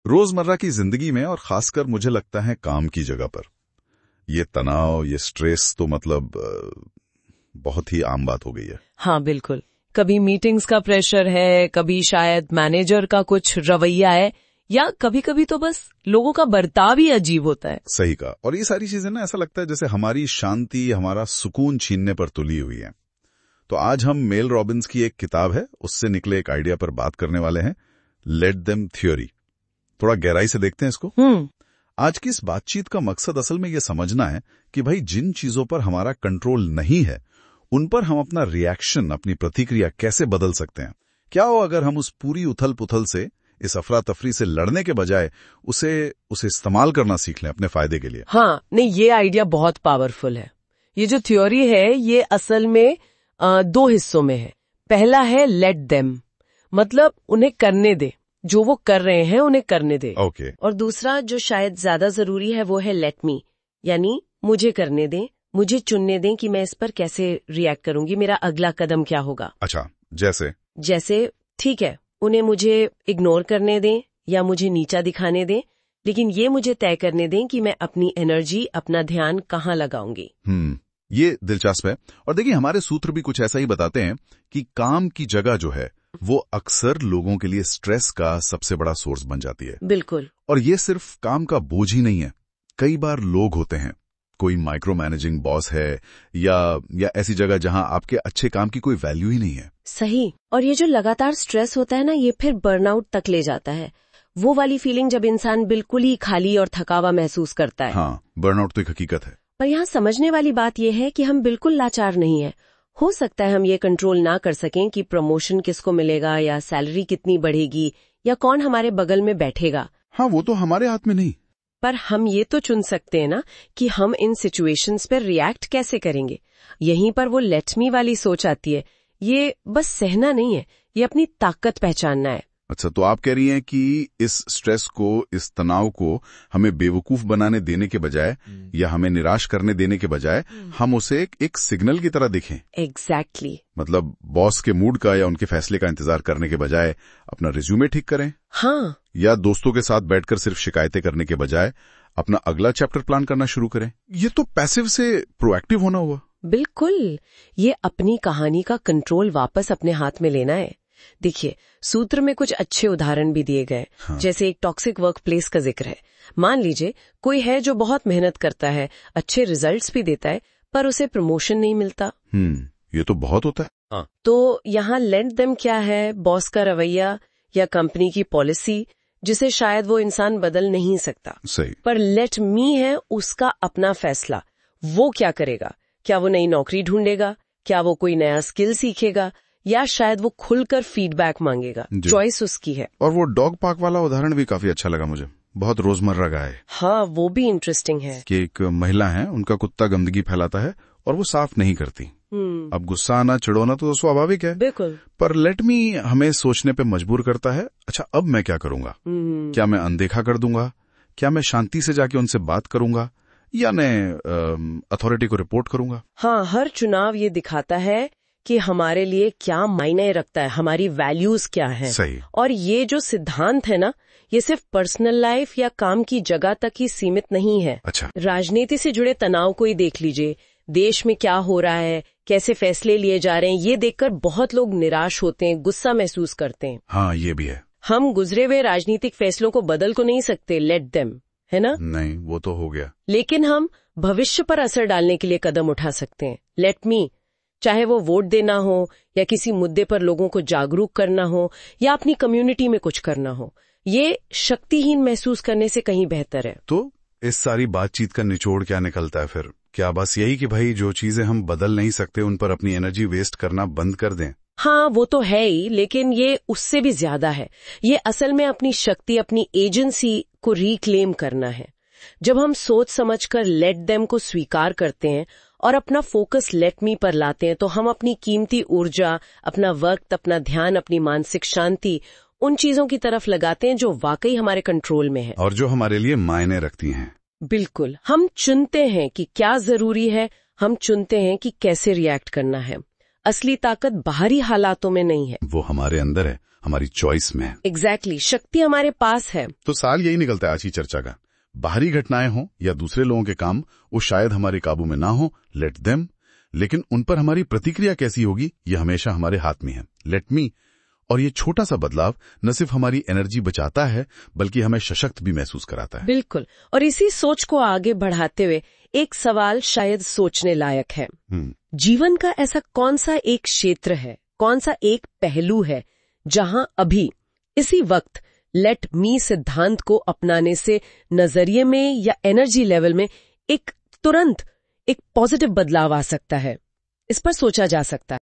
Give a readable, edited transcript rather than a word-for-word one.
रोजमर्रा की जिंदगी में और खासकर मुझे लगता है काम की जगह पर ये तनाव, ये स्ट्रेस तो मतलब बहुत ही आम बात हो गई है। हाँ बिल्कुल। कभी मीटिंग्स का प्रेशर है, कभी शायद मैनेजर का कुछ रवैया है, या कभी कभी तो बस लोगों का बर्ताव ही अजीब होता है। सही कहा। और ये सारी चीजें ना ऐसा लगता है जैसे हमारी शांति, हमारा सुकून छीनने पर तुली हुई है। तो आज हम मेल रॉबिन्स की एक किताब है, उससे निकले एक आइडिया पर बात करने वाले हैं, लेट देम थ्योरी। थोड़ा गहराई से देखते हैं इसको। आज की इस बातचीत का मकसद असल में यह समझना है कि भाई जिन चीजों पर हमारा कंट्रोल नहीं है उन पर हम अपना रिएक्शन, अपनी प्रतिक्रिया कैसे बदल सकते हैं। क्या हो अगर हम उस पूरी उथल पुथल से, इस अफरा तफरी से लड़ने के बजाय उसे इस्तेमाल करना सीख लें अपने फायदे के लिए। हाँ नहीं, ये आइडिया बहुत पावरफुल है। ये जो थ्योरी है ये असल में 2 हिस्सों में है। पहला है लेट देम, मतलब उन्हें करने दे, जो वो कर रहे हैं उन्हें करने दे। ओके। और दूसरा जो शायद ज्यादा जरूरी है वो है लेट मी, यानी मुझे करने दें, मुझे चुनने दें कि मैं इस पर कैसे रिएक्ट करूंगी, मेरा अगला कदम क्या होगा। अच्छा, जैसे ठीक है, उन्हें मुझे इग्नोर करने दें या मुझे नीचा दिखाने दें, लेकिन ये मुझे तय करने दें कि मैं अपनी एनर्जी, अपना ध्यान कहाँ लगाऊंगी। ये दिलचस्प है। और देखिए हमारे सूत्र भी कुछ ऐसा ही बताते हैं कि काम की जगह जो है वो अक्सर लोगों के लिए स्ट्रेस का सबसे बड़ा सोर्स बन जाती है। बिल्कुल। और ये सिर्फ काम का बोझ ही नहीं है, कई बार लोग होते हैं, कोई माइक्रो मैनेजिंग बॉस है या ऐसी जगह जहां आपके अच्छे काम की कोई वैल्यू ही नहीं है। सही। और ये जो लगातार स्ट्रेस होता है ना, ये फिर बर्नआउट तक ले जाता है। वो वाली फीलिंग जब इंसान बिल्कुल ही खाली और थकावा महसूस करता है। हाँ, बर्नआउट तो एक हकीकत है। पर यहाँ समझने वाली बात यह है कि हम बिल्कुल लाचार नहीं है। हो सकता है हम ये कंट्रोल ना कर सकें कि प्रमोशन किसको मिलेगा या सैलरी कितनी बढ़ेगी या कौन हमारे बगल में बैठेगा। हाँ, वो तो हमारे हाथ में नहीं। पर हम ये तो चुन सकते हैं ना कि हम इन सिचुएशंस पर रिएक्ट कैसे करेंगे। यहीं पर वो लेट मी वाली सोच आती है। ये बस सहना नहीं है, ये अपनी ताकत पहचानना है। अच्छा, तो आप कह रही हैं कि इस स्ट्रेस को, इस तनाव को हमें बेवकूफ बनाने देने के बजाय या हमें निराश करने देने के बजाय हम उसे एक सिग्नल की तरह देखें। एग्जैक्टली। मतलब बॉस के मूड का या उनके फैसले का इंतजार करने के बजाय अपना रिज्यूमे ठीक करें। हाँ। या दोस्तों के साथ बैठकर सिर्फ शिकायतें करने के बजाय अपना अगला चैप्टर प्लान करना शुरू करें। ये तो पैसिव से प्रोएक्टिव होना हुआ। बिल्कुल, ये अपनी कहानी का कंट्रोल वापस अपने हाथ में लेना है। देखिए, सूत्र में कुछ अच्छे उदाहरण भी दिए गए। हाँ। जैसे एक टॉक्सिक वर्क प्लेस का जिक्र है। मान लीजिए कोई है जो बहुत मेहनत करता है, अच्छे रिजल्ट्स भी देता है, पर उसे प्रमोशन नहीं मिलता। ये तो बहुत होता है। हाँ। तो यहाँ लेट देम क्या है? बॉस का रवैया या कंपनी की पॉलिसी, जिसे शायद वो इंसान बदल नहीं सकता। सही। पर लेट मी है उसका अपना फैसला। वो क्या करेगा? क्या वो नई नौकरी ढूंढेगा? क्या वो कोई नया स्किल सीखेगा? या शायद वो खुलकर फीडबैक मांगेगा। चॉइस उसकी है। और वो डॉग पार्क वाला उदाहरण भी काफी अच्छा लगा मुझे, बहुत रोजमर्रा का है। हाँ, वो भी इंटरेस्टिंग है कि एक महिला है, उनका कुत्ता गंदगी फैलाता है और वो साफ नहीं करती। अब गुस्सा आना, चिढ़ोना तो स्वाभाविक है। बिल्कुल। पर लेट मी हमें सोचने पे मजबूर करता है, अच्छा अब मैं क्या करूंगा? क्या मैं अनदेखा कर दूंगा? क्या मैं शांति से जाके उनसे बात करूंगा या मैं अथॉरिटी को रिपोर्ट करूंगा? हाँ, हर चुनाव ये दिखाता है कि हमारे लिए क्या मायने रखता है, हमारी वैल्यूज क्या है। सही। और ये जो सिद्धांत है ना, ये सिर्फ पर्सनल लाइफ या काम की जगह तक ही सीमित नहीं है। अच्छा। राजनीति से जुड़े तनाव को ही देख लीजिए। देश में क्या हो रहा है, कैसे फैसले लिए जा रहे हैं, ये देखकर बहुत लोग निराश होते हैं, गुस्सा महसूस करते हैं। हाँ, ये भी है। हम गुजरे हुए राजनीतिक फैसलों को बदल को नहीं सकते, लेट देम, है ना? नहीं, वो तो हो गया। लेकिन हम भविष्य पर असर डालने के लिए कदम उठा सकते हैं। लेट मी, चाहे वो वोट देना हो या किसी मुद्दे पर लोगों को जागरूक करना हो या अपनी कम्युनिटी में कुछ करना हो, ये शक्तिहीन महसूस करने से कहीं बेहतर है। तो इस सारी बातचीत का निचोड़ क्या निकलता है फिर? क्या बस यही कि भाई जो चीजें हम बदल नहीं सकते उन पर अपनी एनर्जी वेस्ट करना बंद कर दें? हाँ, वो तो है ही, लेकिन ये उससे भी ज्यादा है। ये असल में अपनी शक्ति, अपनी एजेंसी को रिक्लेम करना है। जब हम सोच समझकर लेट देम को स्वीकार करते हैं और अपना फोकस लेट मी पर लाते हैं, तो हम अपनी कीमती ऊर्जा, अपना वक्त, अपना ध्यान, अपनी मानसिक शांति उन चीजों की तरफ लगाते हैं जो वाकई हमारे कंट्रोल में है और जो हमारे लिए मायने रखती हैं। बिल्कुल। हम चुनते हैं कि क्या जरूरी है, हम चुनते हैं कि कैसे रिएक्ट करना है। असली ताकत बाहरी हालातों में नहीं है, वो हमारे अंदर है, हमारी चॉइस में है। एग्जैक्टली, शक्ति हमारे पास है। तो साल यही निकलता है आज की चर्चा का, बाहरी घटनाएं हो या दूसरे लोगों के काम, वो शायद हमारे काबू में ना हो, लेट देम, लेकिन उन पर हमारी प्रतिक्रिया कैसी होगी ये हमेशा हमारे हाथ में है। Let me. और ये छोटा सा बदलाव न सिर्फ हमारी एनर्जी बचाता है बल्कि हमें सशक्त भी महसूस कराता है। बिल्कुल। और इसी सोच को आगे बढ़ाते हुए एक सवाल शायद सोचने लायक है। जीवन का ऐसा कौन सा एक क्षेत्र है, कौन सा एक पहलू है जहां अभी इसी वक्त लेट मी सिद्धांत को अपनाने से नजरिए में या एनर्जी लेवल में एक तुरंत एक पॉजिटिव बदलाव आ सकता है? इस पर सोचा जा सकता है।